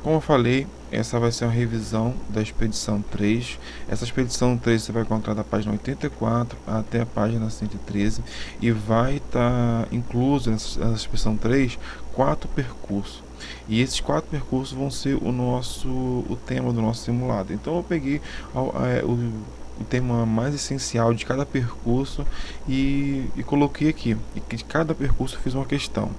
Como eu falei, essa vai ser uma revisão da expedição 3. Essa expedição 3 você vai encontrar da página 84 até a página 113 e vai estar incluso nessa expedição 3 quatro percursos. E esses quatro percursos vão ser o tema do nosso simulado. Então eu peguei o tema mais essencial de cada percurso e coloquei aqui. E de cada percurso eu fiz uma questão.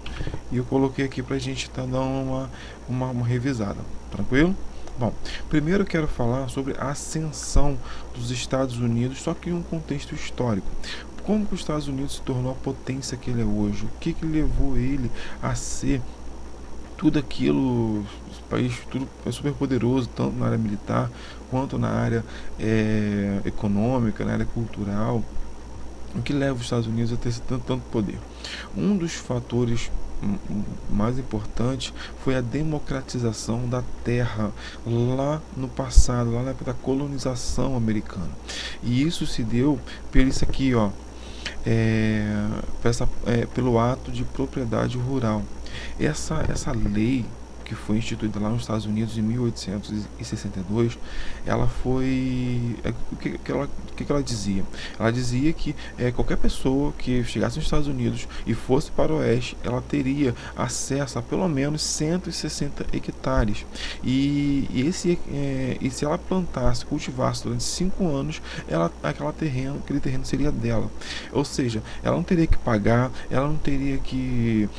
E eu coloquei aqui para a gente estar dando uma revisada. Tranquilo? Bom, primeiro eu quero falar sobre a ascensão dos Estados Unidos, só que em um contexto histórico. Como que os Estados Unidos se tornou a potência que ele é hoje? O que levou ele a ser tudo aquilo, o país tudo é super poderoso, tanto na área militar quanto na área econômica, na área cultural. O que leva os Estados Unidos a ter tanto poder? Um dos fatores mais importantes foi a democratização da terra lá no passado, lá na época da colonização americana. E isso se deu pelo isso aqui, ó, pelo ato de propriedade rural. Essa lei que foi instituída lá nos Estados Unidos em 1862, ela foi... que ela dizia? Ela dizia que qualquer pessoa que chegasse nos Estados Unidos e fosse para o oeste, ela teria acesso a pelo menos 160 hectares. E se ela plantasse, cultivasse durante 5 anos, aquele terreno seria dela. Ou seja, ela não teria que pagar, ela não teria que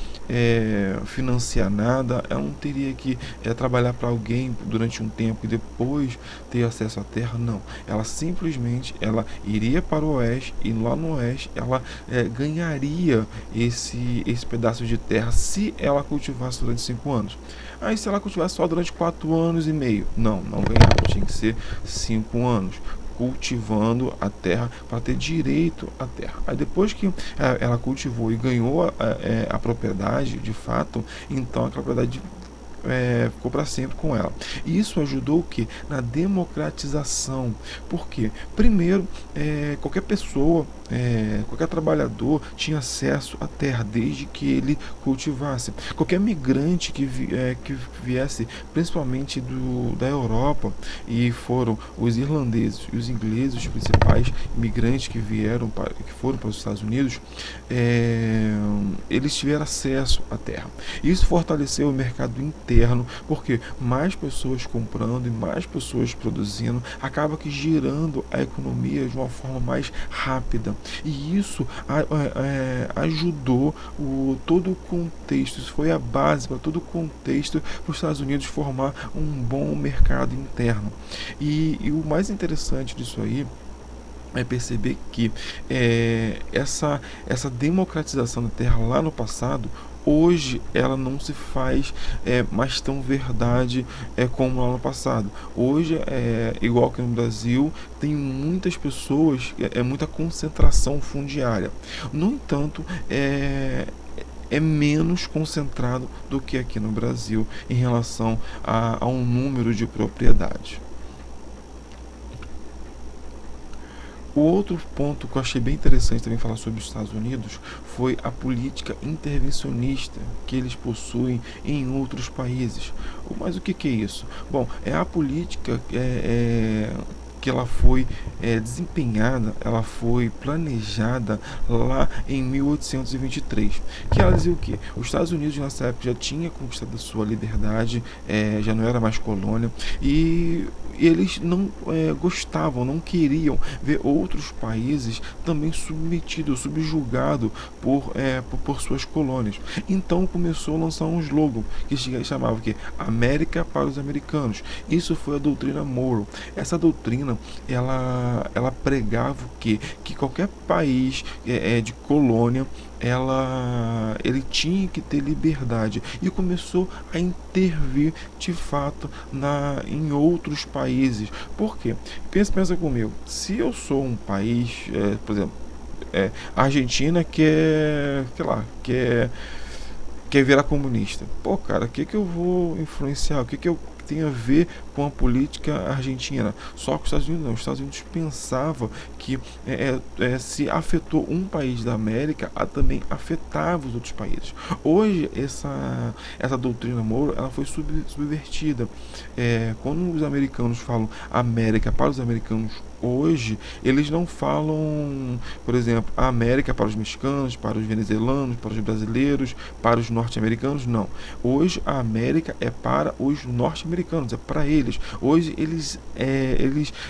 financiar nada, ela não teria que trabalhar para alguém durante um tempo e depois ter acesso à terra, não. Ela simplesmente iria para o oeste e lá no oeste ela ganharia esse pedaço de terra se ela cultivasse durante 5 anos. Aí se ela cultivasse só durante 4 anos e meio, não ganhava, tinha que ser 5 anos cultivando a terra para ter direito à terra. Aí depois que ela cultivou e ganhou a propriedade de fato, então a propriedade ficou para sempre com ela. E isso ajudou o que? Na democratização. Por quê? Primeiro, qualquer pessoa, qualquer trabalhador tinha acesso à terra desde que ele cultivasse. Qualquer migrante que viesse, principalmente da Europa, e foram os irlandeses e os ingleses, os principais imigrantes que foram para os Estados Unidos, eles tiveram acesso à terra. Isso fortaleceu o mercado interno, porque mais pessoas comprando e mais pessoas produzindo, acaba que girando a economia de uma forma mais rápida. E isso ajudou todo o contexto, isso foi a base para todo o contexto para os Estados Unidos formar um bom mercado interno. E o mais interessante disso aí é perceber que essa democratização da terra lá no passado, hoje ela não se faz mais tão verdade como lá no passado. Hoje, igual que no Brasil, tem muitas pessoas, muita concentração fundiária. No entanto, é menos concentrado do que aqui no Brasil em relação a um número de propriedades. O outro ponto que eu achei bem interessante também falar sobre os Estados Unidos foi a política intervencionista que eles possuem em outros países. Mas o que é isso? Bom, é a política que ela foi desempenhada, ela foi planejada lá em 1823. Que ela dizia o quê? Os Estados Unidos nessa época já tinha conquistado a sua liberdade, já não era mais colônia, e eles não gostavam, não queriam ver outros países também submetidos, subjugados por suas colônias. Então começou a lançar um slogan que chamava que América para os americanos. Isso foi a doutrina Monroe. Essa doutrina ela pregava o quê? Que qualquer país de colônia ele tinha que ter liberdade e começou a intervir de fato em outros países. Por quê? Pensa comigo, se eu sou um país, por exemplo, a Argentina quer virar comunista. Pô, cara, o que eu vou influenciar? O que eu tem a ver com a política argentina. Só que os Estados Unidos não. Os Estados Unidos pensava que se afetou um país da América, também afetava os outros países. Hoje, essa doutrina Monroe ela foi subvertida. Quando os americanos falam América para os americanos hoje, eles não falam, por exemplo, a América para os mexicanos, para os venezuelanos, para os brasileiros, para os norte-americanos, não. Hoje a América é para os norte-americanos, é para eles. Hoje eles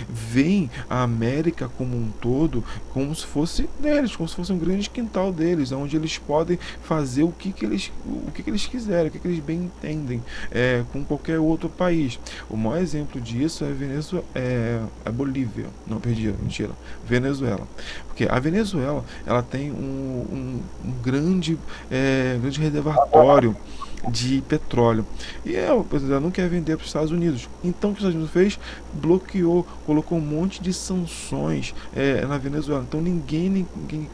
veem a América como um todo como se fosse deles, como se fosse um grande quintal deles, onde eles podem fazer o que eles quiserem, o que eles bem entendem, com qualquer outro país. O maior exemplo disso é Bolívia. Não, perdi, mentira. Venezuela. Porque a Venezuela, ela tem um grande reservatório de petróleo. E ela não quer vender para os Estados Unidos. Então o que os Estados Unidos fez? Bloqueou, colocou um monte de sanções na Venezuela. Então ninguém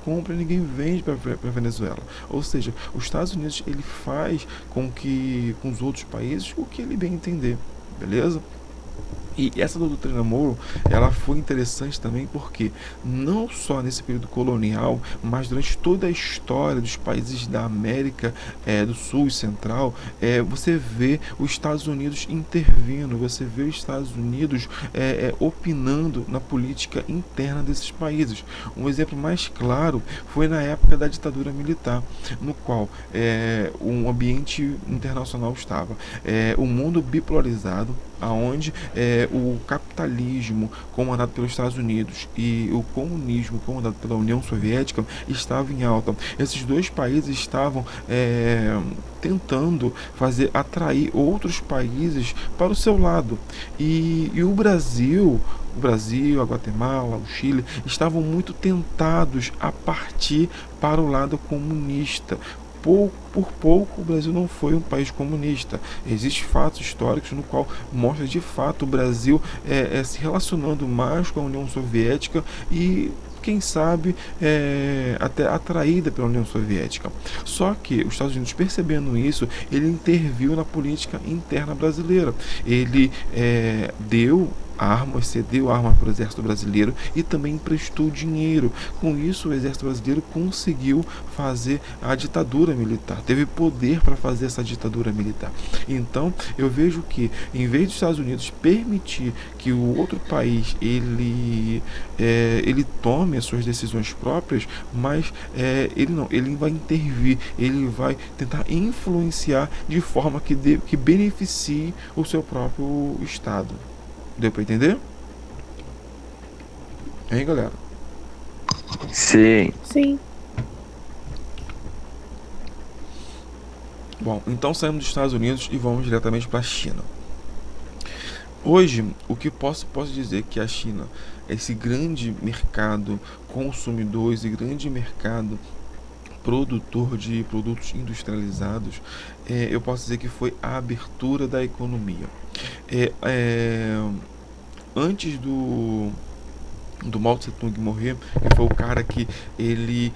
compra, ninguém vende para a Venezuela. Ou seja, os Estados Unidos ele faz com os outros países o que ele bem entender. Beleza? E essa doutrina Monroe, ela foi interessante também porque não só nesse período colonial, mas durante toda a história dos países da América do Sul e Central, você vê os Estados Unidos intervindo, você vê os Estados Unidos opinando na política interna desses países. Um exemplo mais claro foi na época da ditadura militar, no qual um ambiente internacional estava, o mundo bipolarizado, aonde o capitalismo comandado pelos Estados Unidos e o comunismo comandado pela União Soviética estavam em alta. Esses dois países estavam tentando atrair outros países para o seu lado. E o Brasil, a Guatemala, o Chile, estavam muito tentados a partir para o lado comunista. Por pouco o Brasil não foi um país comunista. Existem fatos históricos no qual mostra de fato o Brasil se relacionando mais com a União Soviética e quem sabe até atraída pela União Soviética. Só que os Estados Unidos, percebendo isso, ele interviu na política interna brasileira. Ele cedeu armas para o exército brasileiro e também emprestou dinheiro. Com isso, o exército brasileiro conseguiu fazer a ditadura militar, teve poder para fazer essa ditadura militar. Então, eu vejo que, em vez dos Estados Unidos permitir que o outro país ele tome as suas decisões próprias, mas ele vai intervir, ele vai tentar influenciar de forma que beneficie o seu próprio estado. Deu pra entender? Hein, galera? Sim. Sim. Bom, então saímos dos Estados Unidos e vamos diretamente para a China. Hoje, o que posso dizer que a China, esse grande mercado consumidor, esse grande mercado produtor de produtos industrializados, eu posso dizer que foi a abertura da economia. Antes do Mao Tse Tung morrer, que foi o cara que ele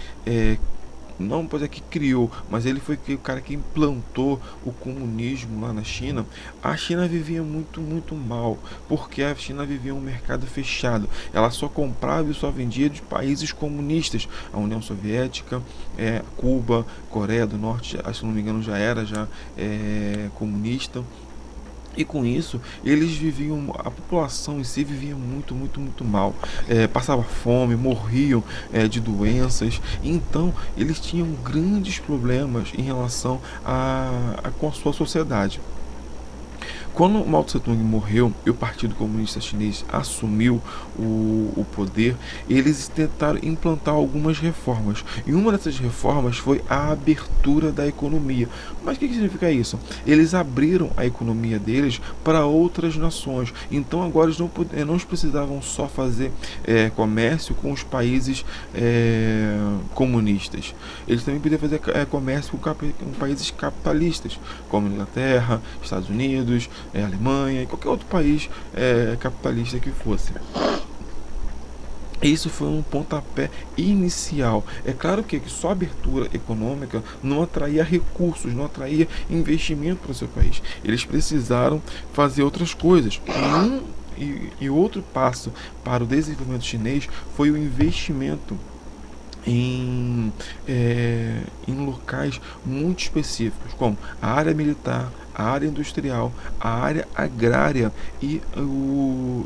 não pode dizer que criou, mas ele foi o cara que implantou o comunismo lá na China. A China vivia muito, muito mal, porque a China vivia um mercado fechado. Ela só comprava e só vendia de países comunistas. A União Soviética, Cuba, Coreia do Norte, se não me engano já era comunista. E com isso, a população em si vivia muito, muito, muito mal. Passava fome, morriam de doenças. Então, eles tinham grandes problemas em relação com a sua sociedade. Quando Mao Tse Tung morreu e o Partido Comunista Chinês assumiu o poder, eles tentaram implantar algumas reformas. E uma dessas reformas foi a abertura da economia. Mas o que significa isso? Eles abriram a economia deles para outras nações. Então agora eles não precisavam só fazer comércio com os países comunistas. Eles também podiam fazer comércio com países capitalistas, como Inglaterra, Estados Unidos, Alemanha e qualquer outro país capitalista que fosse. Isso foi um pontapé inicial. É claro que só a abertura econômica não atraía recursos, não atraía investimento para o seu país. Eles precisaram fazer outras coisas. E outro passo para o desenvolvimento chinês foi o investimento em, em locais muito específicos, como a área militar, a área industrial, a área agrária e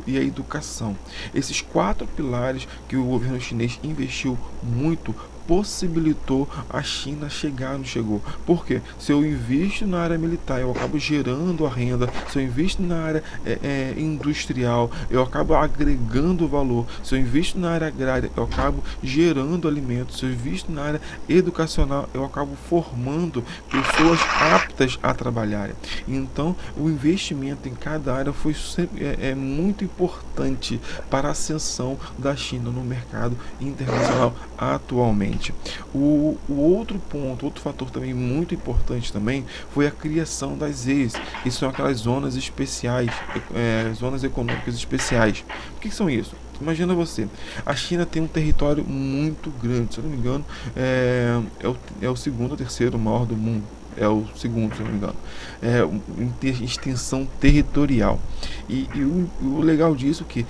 a educação. Esses quatro pilares que o governo chinês investiu muito possibilitou a China chegar onde chegou. Por quê? Se eu invisto na área militar, eu acabo gerando a renda. Se eu invisto na área industrial, eu acabo agregando valor. Se eu invisto na área agrária, eu acabo gerando alimentos. Se eu invisto na área educacional, eu acabo formando pessoas aptas a trabalharem. Então, o investimento em cada área foi sempre, muito importante para a ascensão da China no mercado internacional atualmente. O outro ponto, outro fator também muito importante também foi a criação das ZEs, que são aquelas zonas especiais, zonas econômicas especiais. O que são isso? Imagina você, a China tem um território muito grande, se eu não me engano, é o segundo ou terceiro maior do mundo. É o segundo, se eu não me engano. Em extensão territorial. E o legal disso é que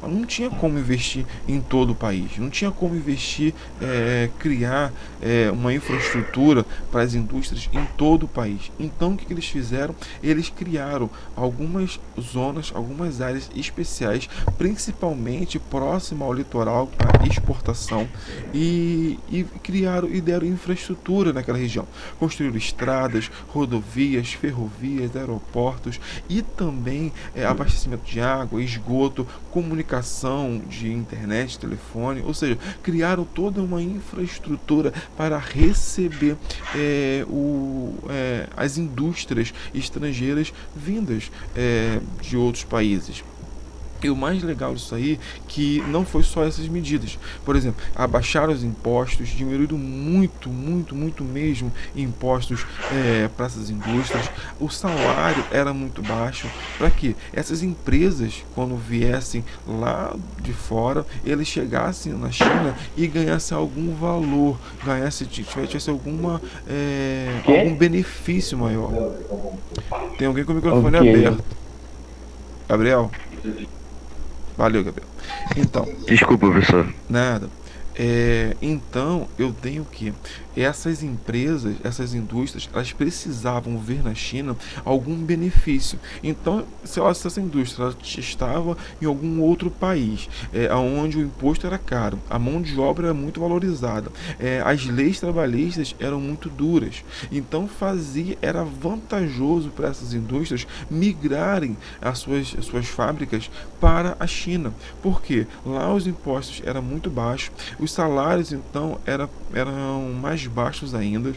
não tinha como investir em todo o país. Não tinha como investir, criar uma infraestrutura para as indústrias em todo o país. Então o que eles fizeram? Eles criaram algumas zonas, algumas áreas especiais, principalmente próximo ao litoral para exportação e criaram e deram infraestrutura naquela região. Construíram estradas, rodovias, ferrovias, aeroportos e também abastecimento de água, esgoto, comunicação de internet, telefone, ou seja, criaram toda uma infraestrutura para receber as indústrias estrangeiras vindas de outros países. E o mais legal disso aí, que não foi só essas medidas. Por exemplo, abaixaram os impostos, diminuíram muito, muito, muito mesmo impostos para essas indústrias. O salário era muito baixo. Para que essas empresas, quando viessem lá de fora, eles chegassem na China e ganhassem algum valor, tivesse algum Quê? benefício maior. Tem alguém com o microfone Ok. aberto. Gabriel? Valeu, Gabriel. Então, Desculpa, professor. nada. Então, eu tenho que essas empresas, essas indústrias, elas precisavam ver na China algum benefício. Então, se essa indústria ela estava em algum outro país, onde o imposto era caro, a mão de obra era muito valorizada, as leis trabalhistas eram muito duras. Então, era vantajoso para essas indústrias migrarem as suas fábricas para a China. Por quê? Lá os impostos eram muito baixos, os salários então eram mais baixos ainda,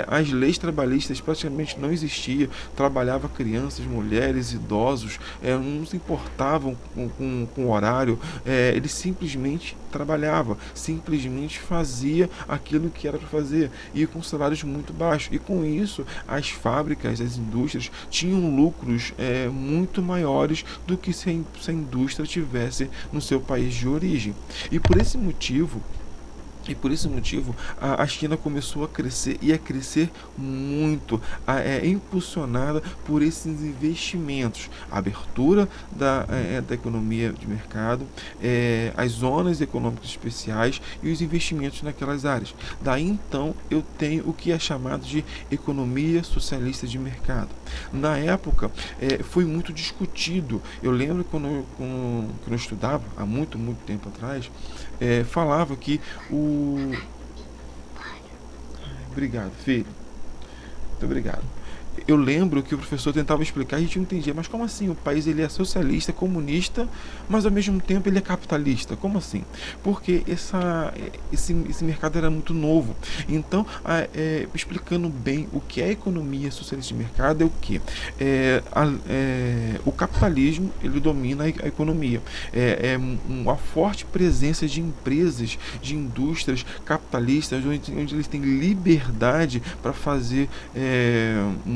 as leis trabalhistas praticamente não existiam, trabalhava crianças, mulheres, idosos, não se importavam com o horário, eles simplesmente trabalhava, simplesmente fazia aquilo que era para fazer e com salários muito baixos. E com isso as fábricas, as indústrias tinham lucros muito maiores do que se a indústria tivesse no seu país de origem. E por esse motivo, a China começou a crescer e a crescer muito, impulsionada por esses investimentos, a abertura da economia de mercado, as zonas econômicas especiais e os investimentos naquelas áreas. Daí então eu tenho o que é chamado de economia socialista de mercado. Na época foi muito discutido. Eu lembro quando eu estudava, há muito, muito tempo atrás, falava que o. Obrigado, filho. Muito obrigado. Eu lembro que o professor tentava explicar e a gente não entendia, mas como assim? O país ele é socialista, comunista, mas ao mesmo tempo ele é capitalista? Como assim? Porque esse mercado era muito novo. Então, explicando bem o que é a economia socialista de mercado é o que? O capitalismo ele domina a economia. Uma forte presença de empresas, de indústrias capitalistas, onde eles têm liberdade para fazer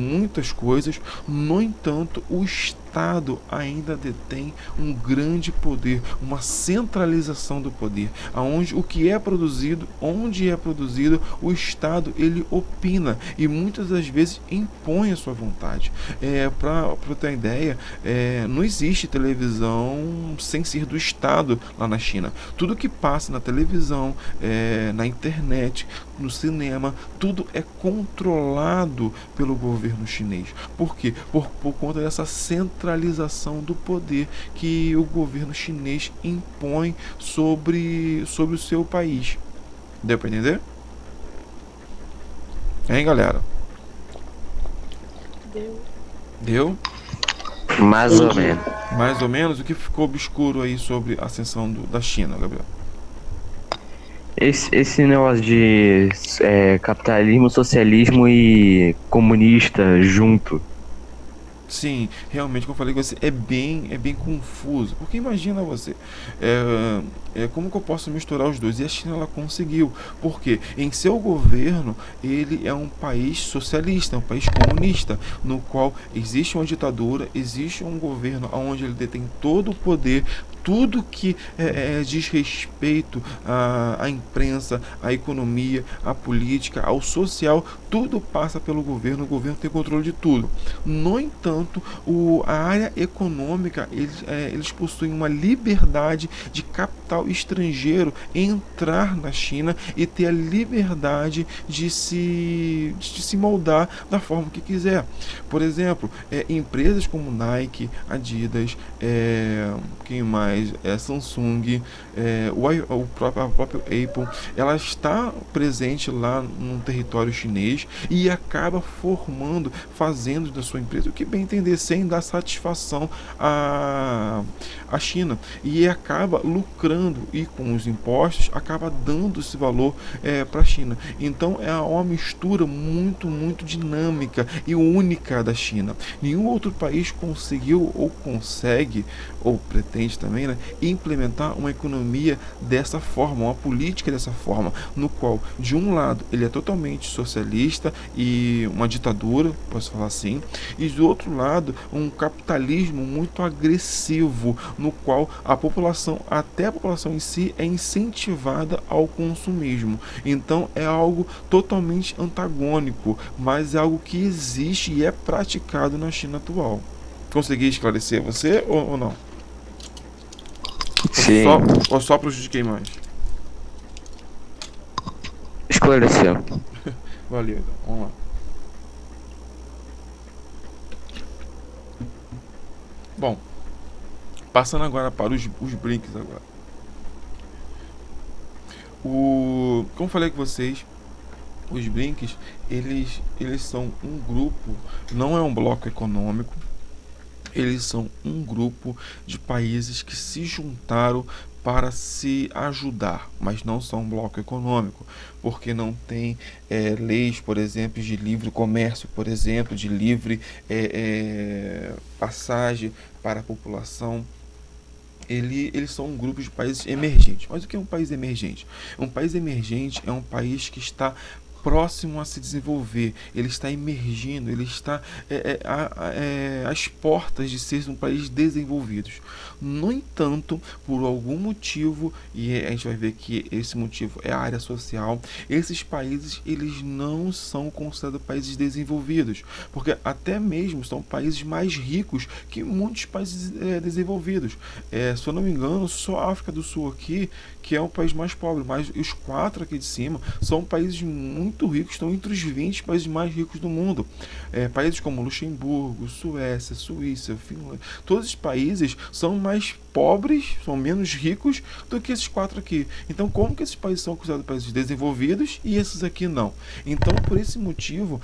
muitas coisas. No entanto, o Estado Estado ainda detém um grande poder, uma centralização do poder, aonde o que é produzido, onde é produzido, o Estado ele opina e muitas das vezes impõe a sua vontade. Para ter uma ideia, não existe televisão sem ser do Estado lá na China. Tudo que passa na televisão, na internet, no cinema, tudo é controlado pelo governo chinês. Por quê? Por conta dessa centralização do poder que o governo chinês impõe sobre o seu país. Deu para entender? Hein, galera? Deu. Deu? Mais ou menos. Mais ou menos. O que ficou obscuro aí sobre a ascensão da China, Gabriel? Esse negócio de capitalismo, socialismo e comunista junto. Sim, realmente, como eu falei com você, é bem confuso. Porque imagina você, como que eu posso misturar os dois? E a China ela conseguiu. Porque em seu governo, ele é um país socialista, um país comunista, no qual existe uma ditadura, existe um governo onde ele detém todo o poder, tudo que diz respeito à imprensa, à economia, à política, ao social, tudo passa pelo governo, o governo tem controle de tudo. No entanto, a área econômica, eles possuem uma liberdade de capital estrangeiro entrar na China e ter a liberdade de se moldar da forma que quiser. Por exemplo, empresas como Nike, Adidas, quem mais? Samsung, a própria Apple, ela está presente lá no território chinês e acaba fazendo da sua empresa o que bem entender, sem dar satisfação à China, e acaba lucrando e com os impostos acaba dando esse valor para a China. Então é uma mistura muito, muito dinâmica e única da China. Nenhum outro país conseguiu ou consegue ou pretende também, né, implementar uma economia dessa forma, uma política dessa forma, no qual de um lado ele é totalmente socialista e uma ditadura, posso falar assim, e do outro lado um capitalismo muito agressivo, no qual até a população em si é incentivada ao consumismo. Então é algo totalmente antagônico, mas é algo que existe e é praticado na China atual. Consegui esclarecer você ou não? Sim, Ou só prejudiquei mais? esclareceu. Valeu, então. Vamos lá. Bom, passando agora para os brinks agora. Como falei com vocês, os brinks, eles são um grupo, não é um bloco econômico. Eles são um grupo de países que se juntaram para se ajudar, mas não são um bloco econômico, porque não tem leis, por exemplo, de livre comércio, por exemplo, de livre passagem para a população. Eles são um grupo de países emergentes. Mas o que é um país emergente? Um país emergente é um país que está próximo a se desenvolver, ele está emergindo, ele está às portas de ser um país desenvolvido. No entanto, por algum motivo, e a gente vai ver que esse motivo é a área social, esses países eles não são considerados países desenvolvidos, porque até mesmo são países mais ricos que muitos países desenvolvidos. Se eu não me engano, só a África do Sul aqui, que é um país mais pobre, mas os quatro aqui de cima são países muito ricos, estão entre os 20 países mais ricos do mundo. Países como Luxemburgo, Suécia, Suíça, Finlândia, todos esses países são mais pobres, são menos ricos do que esses quatro aqui. Então, como que esses países são considerados países desenvolvidos e esses aqui não? Então, por esse motivo,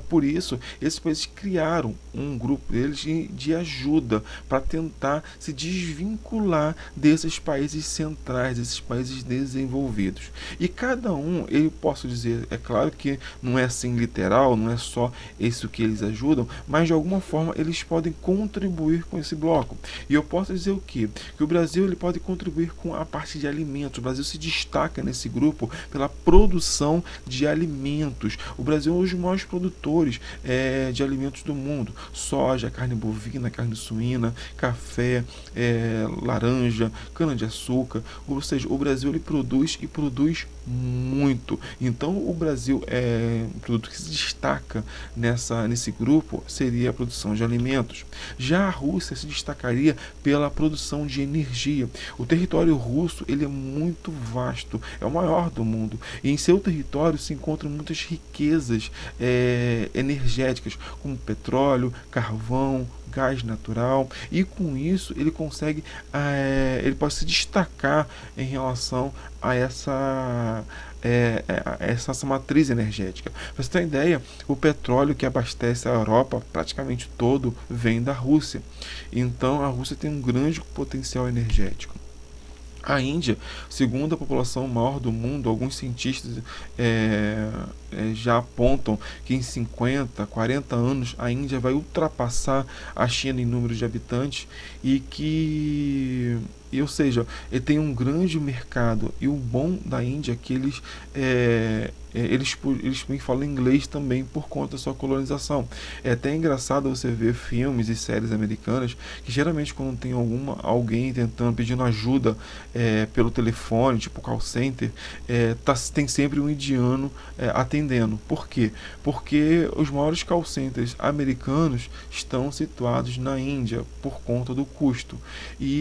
por isso, esses países criaram um grupo deles de ajuda para tentar se desvincular desses países centrais, desses países desenvolvidos. E cada um, eu posso dizer, é claro que não é assim literal, não é só isso que eles ajudam, mas de alguma forma eles podem contribuir com esse bloco. E eu posso dizer o quê? Que o Brasil ele pode contribuir com a parte de alimentos. O Brasil se destaca nesse grupo pela produção de alimentos. O Brasil é um dos maiores produtores de alimentos do mundo. Soja, carne bovina, carne suína, café, laranja, cana-de-açúcar. Ou seja, o Brasil ele produz e produz muito. Então o Brasil um produto que se destaca nesse grupo seria a produção de alimentos. Já a Rússia se destacaria pela produção de energia. O território russo ele é muito vasto, é o maior do mundo, e em seu território se encontram muitas riquezas energéticas, como petróleo, carvão, gás natural, e com isso ele consegue, ele pode se destacar em relação a essa matriz energética. Para você ter uma ideia, o petróleo que abastece a Europa praticamente todo vem da Rússia. Então a Rússia tem um grande potencial energético. A Índia, segundo a população maior do mundo, alguns cientistas já apontam que em 50, 40 anos a Índia vai ultrapassar a China em número de habitantes ou seja, ele tem um grande mercado. E o bom da Índia é que eles falam inglês também por conta da sua colonização. É até engraçado você ver filmes e séries americanas que geralmente quando tem alguém tentando, pedindo ajuda pelo telefone, tipo call center, tem sempre um indiano atendendo. Por quê? Porque os maiores call centers americanos estão situados na Índia por conta do custo.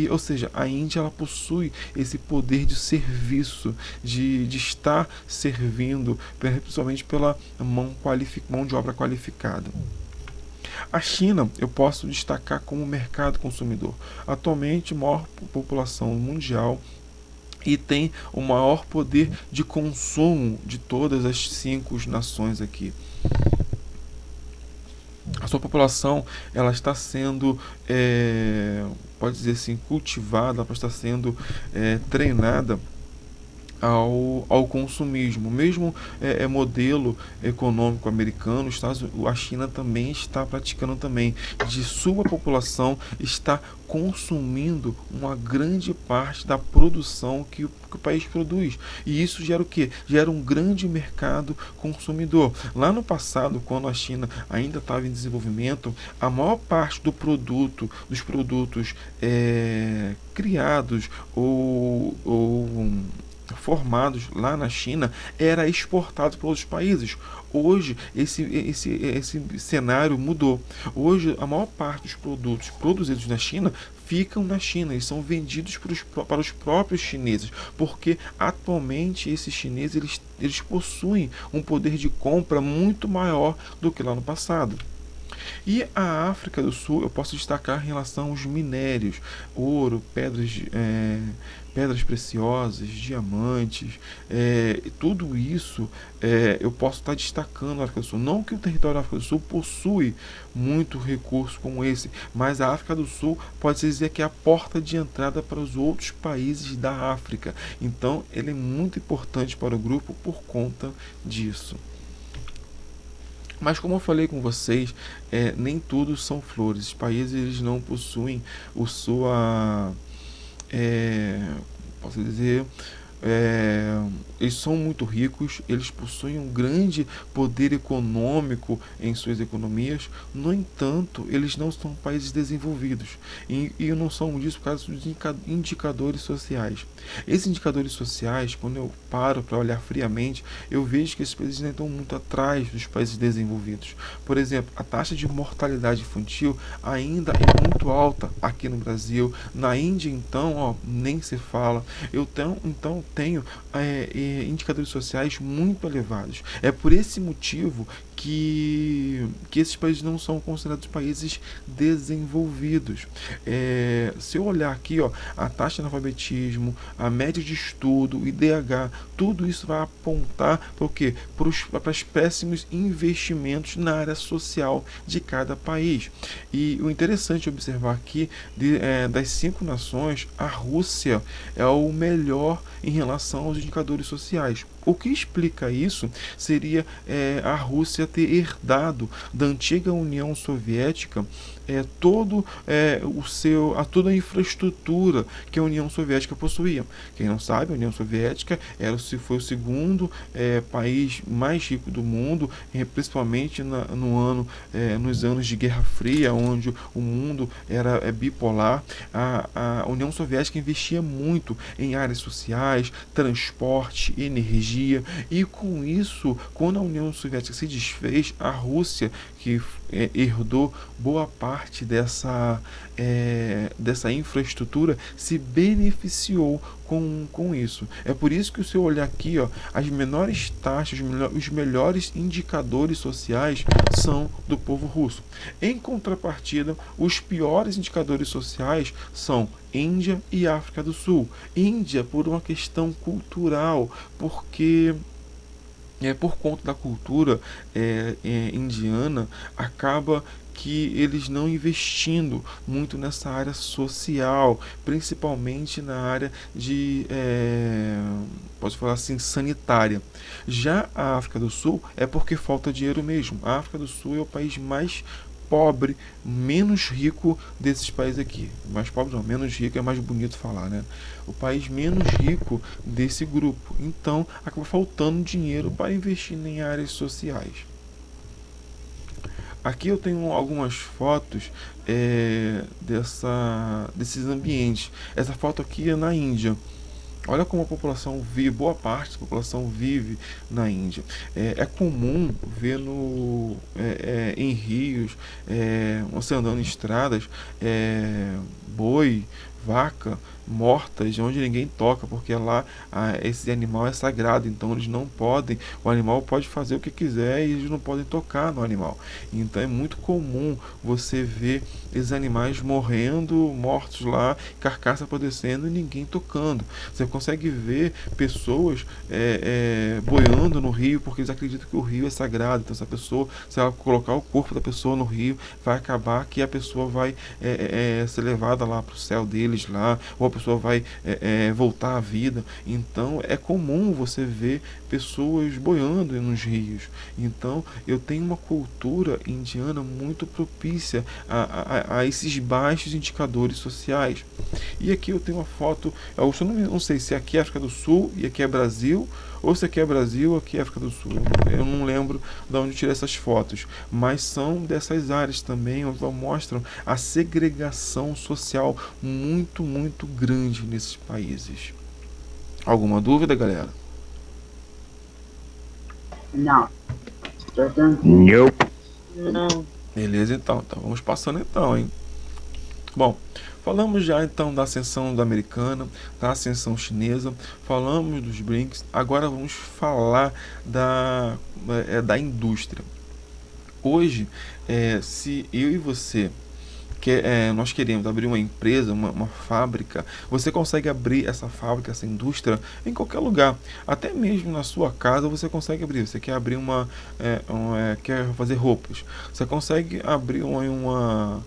Ou seja, a Índia ela possui esse poder de serviço, de estar servindo, principalmente pela mão de obra qualificada. A China eu posso destacar como mercado consumidor. Atualmente, a maior população mundial e tem o maior poder de consumo de todas as 5 nações aqui. A sua população ela está sendo, pode dizer assim, cultivada, ela está sendo treinada ao consumismo. O mesmo modelo econômico americano, a China também está praticando também, de sua população está consumindo uma grande parte da produção que o país produz. E isso gera o quê? Gera um grande mercado consumidor. Lá no passado, quando a China ainda estava em desenvolvimento, a maior parte dos produtos criados ou formados lá na China era exportado para outros países. Hoje esse cenário mudou. Hoje a maior parte dos produtos produzidos na China ficam na China e são vendidos para os próprios chineses, porque atualmente esses chineses eles possuem um poder de compra muito maior do que lá no passado. E a África do Sul eu posso destacar em relação aos minérios, ouro, pedras preciosas, diamantes, tudo isso eu posso estar destacando a África do Sul. Não que o território da África do Sul possui muito recurso como esse, mas a África do Sul pode-se dizer que é a porta de entrada para os outros países da África. Então ele é muito importante para o grupo por conta disso. Mas como eu falei com vocês, nem tudo são flores. Os países eles não possuem posso dizer, eles são muito ricos, eles possuem um grande poder econômico em suas economias. No entanto, eles não são países desenvolvidos e não são disso por causa dos indicadores sociais. Esses indicadores sociais, quando eu paro para olhar friamente, eu vejo que esses países ainda estão muito atrás dos países desenvolvidos. Por exemplo, a taxa de mortalidade infantil ainda é muito alta aqui no Brasil. Na Índia, então, nem se fala. Eu tenho indicadores sociais muito elevados. É por esse motivo que esses países não são considerados países desenvolvidos. Se eu olhar aqui, a taxa de analfabetismo, a média de estudo, o IDH, tudo isso vai apontar para o quê? Para os péssimos investimentos na área social de cada país. E o interessante é observar aqui, das 5 nações, a Rússia é o melhor em relação aos indicadores sociais. O que explica isso seria a Rússia ter herdado da antiga União Soviética toda a infraestrutura que a União Soviética possuía. Quem não sabe, a União Soviética foi o segundo país mais rico do mundo, principalmente nos anos de Guerra Fria, onde o mundo era bipolar. A União Soviética investia muito em áreas sociais, transporte, energia, e com isso, quando a União Soviética se desfez, a Rússia, que herdou boa parte dessa infraestrutura, se beneficiou com isso. É por isso que, se eu olhar aqui, ó, as menores taxas, os melhores indicadores sociais são do povo russo. Em contrapartida, os piores indicadores sociais são Índia e África do Sul. Índia por uma questão cultural, porque por conta da cultura indiana, acaba que eles não investindo muito nessa área social, principalmente na área posso falar assim, sanitária. Já a África do Sul é porque falta dinheiro mesmo. A África do Sul é o país mais pobre, menos rico desses países aqui. Mais pobre não, menos rico é mais bonito falar, né? O país menos rico desse grupo. Então, acaba faltando dinheiro para investir em áreas sociais. Aqui eu tenho algumas fotos desses ambientes. Essa foto aqui é na Índia. Olha como a população vive, boa parte da população vive na Índia. É comum ver em rios, você andando em estradas, boi, vaca mortas, onde ninguém toca, porque lá esse animal é sagrado, então eles não podem, o animal pode fazer o que quiser e eles não podem tocar no animal. Então é muito comum você ver esses animais mortos lá, carcaça apodrecendo e ninguém tocando. Você consegue ver pessoas boiando no rio, porque eles acreditam que o rio é sagrado. Então, se ela colocar o corpo da pessoa no rio, vai acabar que a pessoa vai ser levada lá para o céu deles lá, ou a pessoa vai voltar à vida. Então é comum você ver pessoas boiando nos rios. Então eu tenho uma cultura indiana muito propícia a esses baixos indicadores sociais. E aqui eu tenho uma foto, eu não sei se aqui é África do Sul e aqui é Brasil, ou se aqui é Brasil ou aqui é África do Sul. Eu não lembro de onde eu tirei essas fotos, mas são dessas áreas também, onde mostram a segregação social muito, muito grande nesses países. Alguma dúvida, galera? Não. Tô tranquilo. Nope. Não. Beleza, então vamos passando então, hein? Bom, falamos já então da ascensão da americana, da ascensão chinesa, falamos dos BRICS, agora vamos falar da indústria. Hoje, se eu e você nós queremos abrir uma empresa, uma fábrica, você consegue abrir essa fábrica, essa indústria em qualquer lugar, até mesmo na sua casa você consegue abrir. Você quer abrir quer fazer roupas, você consegue abrir uma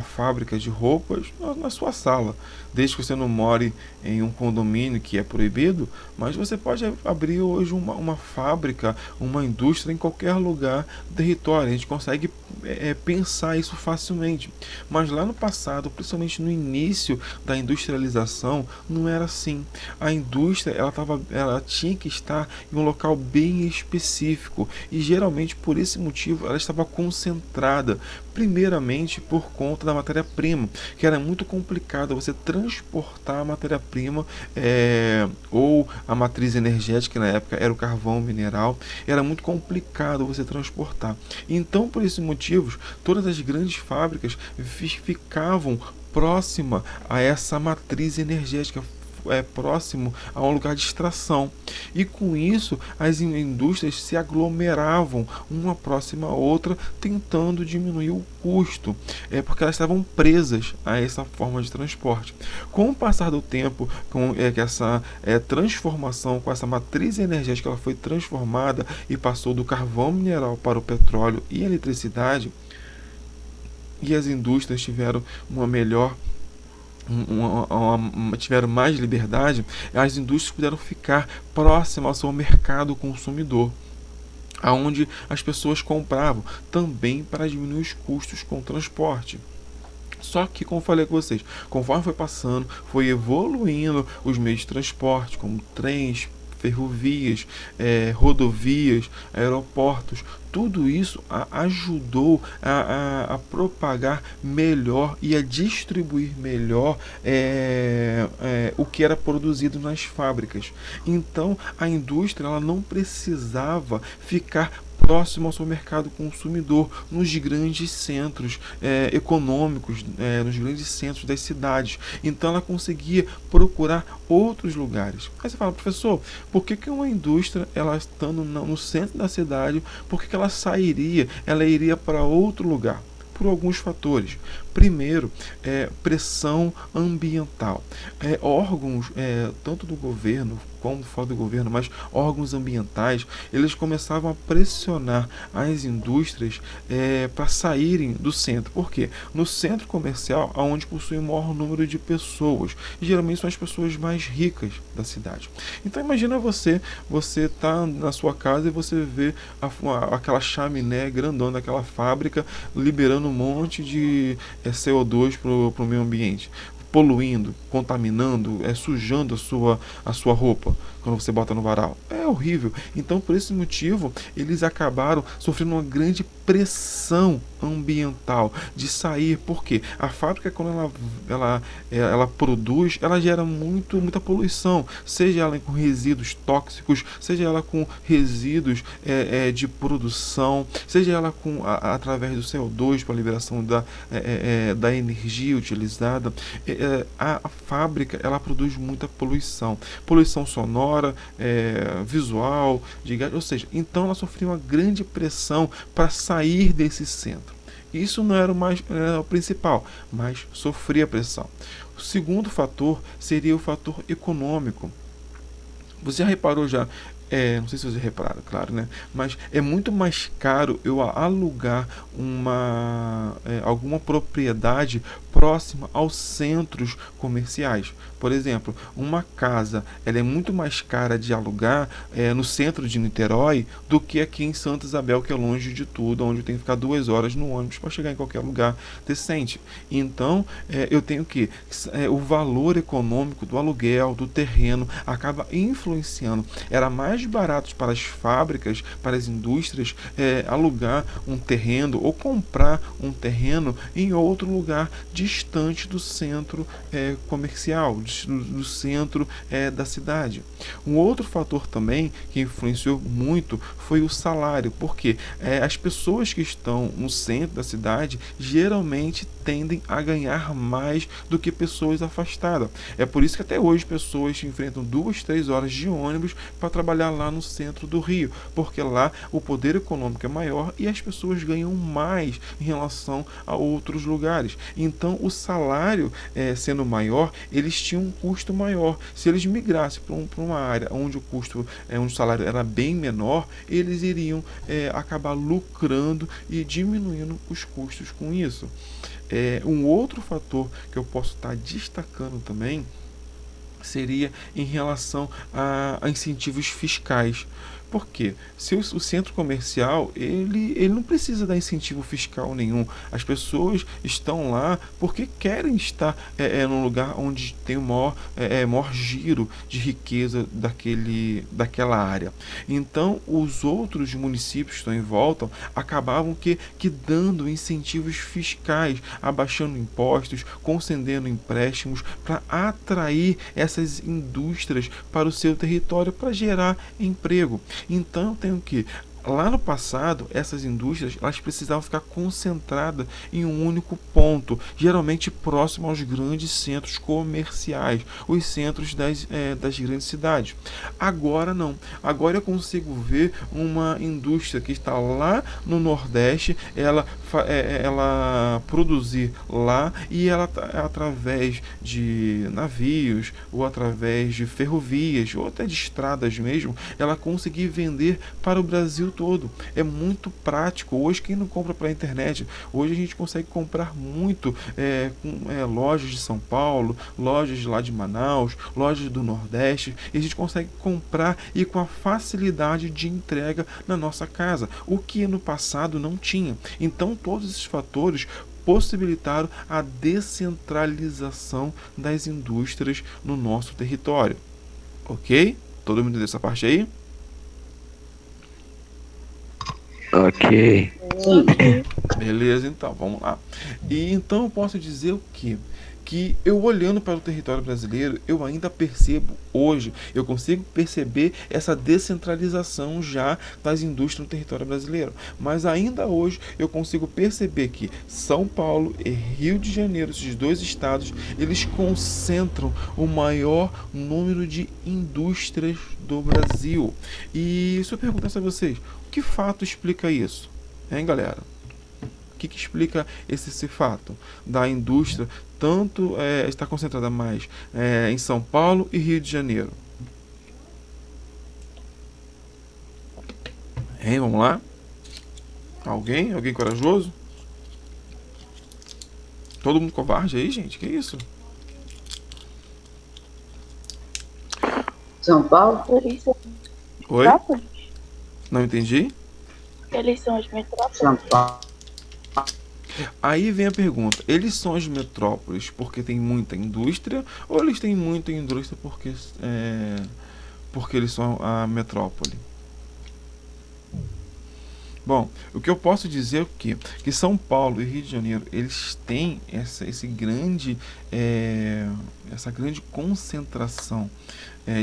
fábrica de roupas na sua sala, desde que você não more em um condomínio que é proibido, mas você pode abrir hoje uma fábrica, uma indústria em qualquer lugar do território. A gente consegue pensar isso facilmente, mas lá no passado, principalmente no início da industrialização, não era assim. A indústria ela tinha que estar em um local bem específico, e geralmente por esse motivo ela estava concentrada, primeiramente por conta da matéria-prima, que era muito complicado você transportar a matéria-prima, ou a matriz energética, na época era o carvão mineral, era muito complicado você transportar. Então, por esses motivos, todas as grandes fábricas ficavam próxima a essa matriz energética, próximo a um lugar de extração, e com isso as indústrias se aglomeravam uma próxima a outra, tentando diminuir o custo, porque elas estavam presas a essa forma de transporte. Com o passar do tempo, com essa transformação, com essa matriz energética, ela foi transformada e passou do carvão mineral para o petróleo e a eletricidade, e as indústrias tiveram tiveram mais liberdade, as indústrias puderam ficar próximas ao seu mercado consumidor. aonde as pessoas compravam, também para diminuir os custos com o transporte. Só que, como falei com vocês, conforme foi passando, foi evoluindo os meios de transporte, como trens, ferrovias, rodovias, aeroportos, tudo isso ajudou a propagar melhor e a distribuir melhor o que era produzido nas fábricas. Então a indústria ela não precisava ficar próximo ao seu mercado consumidor, nos grandes centros econômicos, nos grandes centros das cidades. Então ela conseguia procurar outros lugares. Aí você fala, professor, por que uma indústria, ela estando no centro da cidade, por que ela sairia, ela iria para outro lugar? Por alguns fatores. Primeiro, pressão ambiental. Órgãos, tanto do governo como fora do governo, mas órgãos ambientais, eles começavam a pressionar as indústrias para saírem do centro. Por quê? No centro comercial, onde possui o maior número de pessoas, e geralmente são as pessoas mais ricas da cidade. Então imagina você tá na sua casa e você vê aquela chaminé grandona daquela fábrica liberando um monte de CO2 para o meio ambiente, poluindo, contaminando, sujando a sua roupa quando você bota no varal. É horrível. Então, por esse motivo, eles acabaram sofrendo uma grande pressão ambiental de sair, porque a fábrica, quando ela produz, ela gera muita poluição, seja ela com resíduos tóxicos, seja ela com resíduos de produção, seja ela através do CO2 para a liberação da energia utilizada. A fábrica ela produz muita poluição sonora, visual, de gás, ou seja, então ela sofreu uma grande pressão para sair desse centro. Isso não era o principal, mas sofria pressão. O segundo fator seria o fator econômico. Você já reparou não sei se vocês repararam, claro, né? Mas é muito mais caro eu alugar alguma propriedade próxima aos centros comerciais. Por exemplo, uma casa ela é muito mais cara de alugar no centro de Niterói do que aqui em Santa Isabel, que é longe de tudo, onde eu tenho que ficar 2 horas no ônibus para chegar em qualquer lugar decente. Então, eu tenho que o valor econômico do aluguel, do terreno, acaba influenciando. Era mais barato para as fábricas, para as indústrias, alugar um terreno ou comprar um terreno em outro lugar distante do centro comercial, do centro da cidade. Um outro fator também que influenciou muito foi o salário, porque as pessoas que estão no centro da cidade geralmente tendem a ganhar mais do que pessoas afastadas. É por isso que até hoje pessoas enfrentam 2-3 horas de ônibus para trabalhar lá no centro do Rio, porque lá o poder econômico é maior e as pessoas ganham mais em relação a outros lugares. Então o salário sendo maior, eles tinham um custo maior. Se eles migrassem para uma área onde onde o salário era bem menor, eles iriam acabar lucrando e diminuindo os custos com isso. Um outro fator que eu posso estar destacando também seria em relação a incentivos fiscais. Por quê? Se o centro comercial ele não precisa dar incentivo fiscal nenhum. As pessoas estão lá porque querem estar num lugar onde tem o maior giro de riqueza daquela área. Então, os outros municípios que estão em volta acabavam que dando incentivos fiscais, abaixando impostos, concedendo empréstimos para atrair essas indústrias para o seu território para gerar emprego. Então eu tenho que lá no passado, essas indústrias elas precisavam ficar concentradas em um único ponto, geralmente próximo aos grandes centros comerciais, os centros das grandes cidades. Agora não. Agora eu consigo ver uma indústria que está lá no Nordeste, ela produzir lá e ela através de navios ou através de ferrovias ou até de estradas mesmo, ela conseguir vender para o Brasil todo. É muito prático. Hoje quem não compra pela internet, hoje a gente consegue comprar muito com lojas de São Paulo, lojas de lá de Manaus, lojas do Nordeste, e a gente consegue comprar e com a facilidade de entrega na nossa casa, o que no passado não tinha. Então todos esses fatores possibilitaram a descentralização das indústrias no nosso território. Ok? Todo mundo entendeu essa parte aí? Ok. Sim. Beleza, então, vamos lá. E então eu posso dizer o quê? Que eu olhando para o território brasileiro, eu ainda percebo hoje, eu consigo perceber essa descentralização já das indústrias no território brasileiro. Mas ainda hoje eu consigo perceber que São Paulo e Rio de Janeiro, esses dois estados, eles concentram o maior número de indústrias do Brasil. E se eu perguntasse a vocês, que fato explica isso? Hein, galera? O que explica esse fato da indústria tanto estar concentrada mais em São Paulo e Rio de Janeiro? Hein, vamos lá? Alguém? Alguém corajoso? Todo mundo covarde aí, gente? Que isso? São Paulo? Eles são Oi? metrópoles? Não entendi? Eles são as metrópoles? São Paulo. Aí vem a pergunta, eles são as metrópoles porque tem muita indústria ou eles têm muita indústria porque eles são a metrópole? Bom, o que eu posso dizer é o quê? Que São Paulo e Rio de Janeiro, eles têm essa grande concentração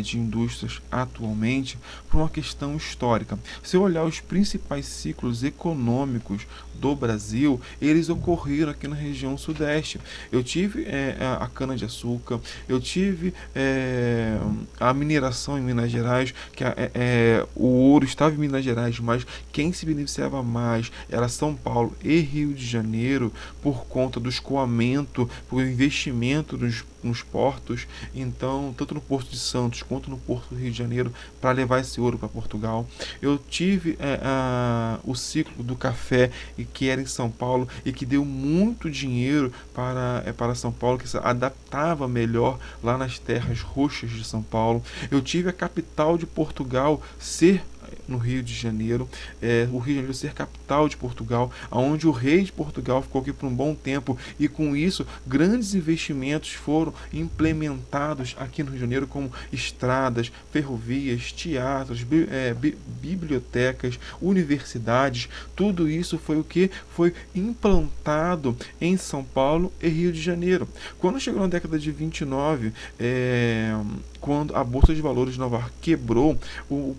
de indústrias atualmente por uma questão histórica. Se eu olhar os principais ciclos econômicos do Brasil, eles ocorreram aqui na região sudeste. Eu tive a cana-de-açúcar, eu tive a mineração em Minas Gerais, que o ouro estava em Minas Gerais, mas quem se beneficiava mais era São Paulo e Rio de Janeiro por conta do escoamento, por investimento nos portos. Então, tanto no Porto de Santos quanto no Porto do Rio de Janeiro, para levar esse ouro para Portugal. Eu tive o ciclo do café, que era em São Paulo e que deu muito dinheiro para São Paulo, que se adaptava melhor lá nas terras roxas de São Paulo. Eu tive a capital de Portugal ser no Rio de Janeiro, o Rio de Janeiro ser capital de Portugal, onde o rei de Portugal ficou aqui por um bom tempo, e com isso grandes investimentos foram implementados aqui no Rio de Janeiro, como estradas, ferrovias, teatros, bibliotecas, universidades. Tudo isso foi o que foi implantado em São Paulo e Rio de Janeiro. Quando chegou na década de 29, quando a Bolsa de Valores de Nova York quebrou, o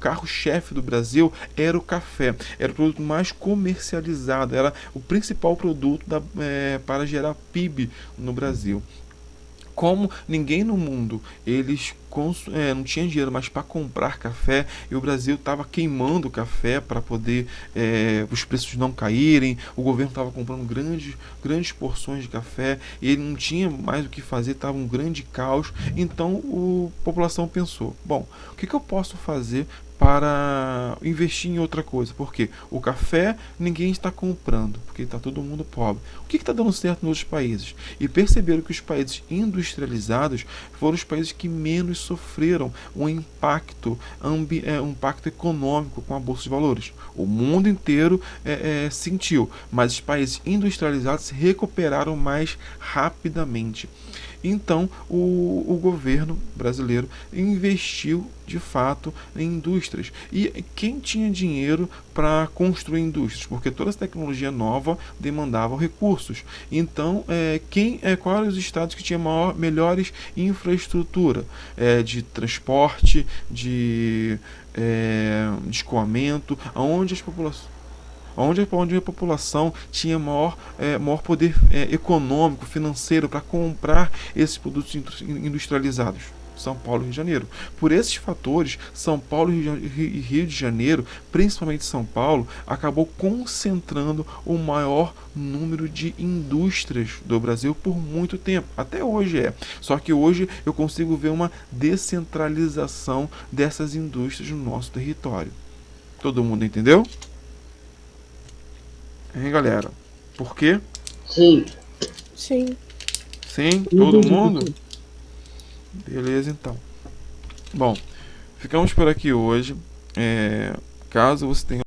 carro-chefe do Brasil era o café. Era o produto mais comercializado, era o principal produto para gerar PIB no Brasil. Como ninguém no mundo, eles não tinham dinheiro mais para comprar café, e o Brasil estava queimando café para poder os preços não caírem. O governo estava comprando grandes porções de café e ele não tinha mais o que fazer, estava um grande caos. Então a população pensou, bom, o que eu posso fazer para investir em outra coisa? Porque o café ninguém está comprando, porque está todo mundo pobre. O que está dando certo nos outros países? E perceberam que os países industrializados foram os países que menos sofreram um impacto econômico com a Bolsa de Valores. O mundo inteiro sentiu, mas os países industrializados se recuperaram mais rapidamente. Então o governo brasileiro investiu de fato em indústrias. E quem tinha dinheiro para construir indústrias? Porque toda essa tecnologia nova demandava recursos. Então, quais eram os estados que tinham melhores infraestrutura de transporte, de escoamento, onde a população tinha maior poder econômico, financeiro para comprar esses produtos industrializados? São Paulo e Rio de Janeiro. Por esses fatores, São Paulo e Rio de Janeiro, principalmente São Paulo, acabou concentrando o maior número de indústrias do Brasil por muito tempo. Até hoje Só que hoje eu consigo ver uma descentralização dessas indústrias no nosso território. Todo mundo entendeu? Hein, galera? Por quê? Sim. Sim. Sim? Todo mundo? Beleza, então. Bom, ficamos por aqui hoje. Caso você tenha